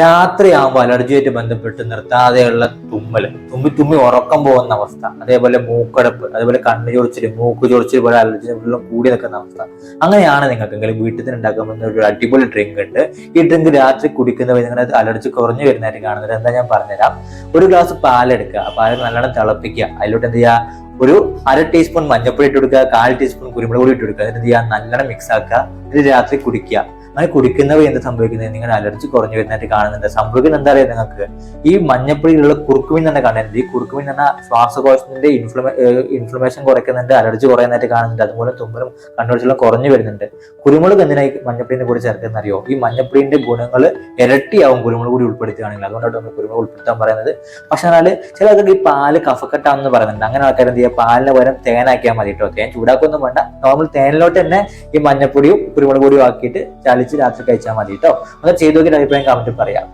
രാത്രിയാകുമ്പോൾ അലർജിയായിട്ട് ബന്ധപ്പെട്ട് നിർത്താതെയുള്ള തുമ്മി തുമ്മി ഉറക്കം പോകുന്ന അവസ്ഥ, അതേപോലെ മൂക്കടപ്പ്, അതേപോലെ കണ്ണ് ചൊറിച്ചില്, മൂക്ക് ചൊറിച്ചിൽ പോലെ അലർജി വെള്ളം കൂടി നിൽക്കുന്ന അവസ്ഥ. അങ്ങനെയാണ് നിങ്ങൾക്കെങ്കിലും വീട്ടിൽ നിന്ന് ഉണ്ടാക്കാൻ പറ്റുന്ന ഒരു അടിപൊളി ഡ്രിങ്ക് ഉണ്ട്. ഈ ഡ്രിങ്ക് രാത്രി കുടിക്കുന്ന നിങ്ങളുടെ അലർജി കുറഞ്ഞു വരുന്നതായിട്ട് കാണുന്നത്. എന്താ ഞാൻ പറഞ്ഞുതരാം. ഒരു ഗ്ലാസ് പാലെടുക്കുക, ആ പാല് നല്ലോണം തിളപ്പിക്കുക. അതിലോട്ട് എന്ത് ചെയ്യുക, ഒരു 1/2 ടീസ്പൂൺ മഞ്ഞപ്പൊടി ഇട്ട് കൊടുക്കുക, 1/4 ടീസ്പൂൺ കുരുമുളക് പൊടി ഇട്ട് കൊടുക്കുക. എന്നിട്ട് എന്ത് ചെയ്യുക, നല്ലോണം മിക്സ് ആക്കുക. ഇത് രാത്രി കുടിക്കുക. അങ്ങനെ കുടിക്കുന്നവ എന്ത് സംഭവിക്കുന്നത്, നിങ്ങളുടെ അലർജി കുറഞ്ഞു വരുന്നതായിട്ട് കാണുന്നുണ്ട്. സംഭവിക്കുന്നത് എന്താ പറയുക, നിങ്ങൾക്ക് ഈ മഞ്ഞപ്പൊടിയിലുള്ള കുറുക്കുമിൻ തന്നെ കാണുന്നുണ്ട്. ഈ കുറുക്കുമിൻ എന്ന് പറഞ്ഞാൽ ശ്വാസകോശത്തിന്റെ ഇൻഫ്ലമേഷൻ കുറയ്ക്കുന്നുണ്ട്, അലർജി കുറയുന്നതായിട്ട് കാണുന്നുണ്ട്. അതുപോലെ തുമ്മലും കണ്ണൊഴിച്ചിലും കുറഞ്ഞു വരുന്നുണ്ട്. കുരുമുളക് എന്തിനായി മഞ്ഞപ്പൊടിന്റെ കൂടെ ചേർക്കുന്ന അറിയോ? ഈ മഞ്ഞപ്പൊടിന്റെ ഗുണങ്ങൾ ഇരട്ടിയാവും കുരുമുളക് കൂടി ഉൾപ്പെടുത്തുകയാണെങ്കിൽ. അതുകൊണ്ടാണ് നമ്മൾ കുരുമുളക് ഉൾപ്പെടുത്താൻ പറയുന്നത്. പക്ഷെ എന്നാൽ ചില ആൾക്കാർക്ക് ഈ പാല് കഫക്കെട്ടാണെന്ന് പറയുന്നുണ്ട്. അങ്ങനെ ആൾക്കാർ എന്ത് ചെയ്യുക, പാലിന് പകരം തേനാക്കിയാൽ മതി കേട്ടോ. തേൻ ചൂടാക്കൊന്നും വേണ്ട, നോർമൽ തേനിലോട്ട് തന്നെ ഈ മഞ്ഞപ്പൊടിയും കുരുമുളക് പൊടിയും ആക്കിയിട്ട് ചാലിച്ച് രാത്രി കഴിച്ചാൽ മതി കേട്ടോ. അത് ചെയ്ത് നോക്കിയിട്ട് അഭിപ്രായം കമന്റ് പറയാം.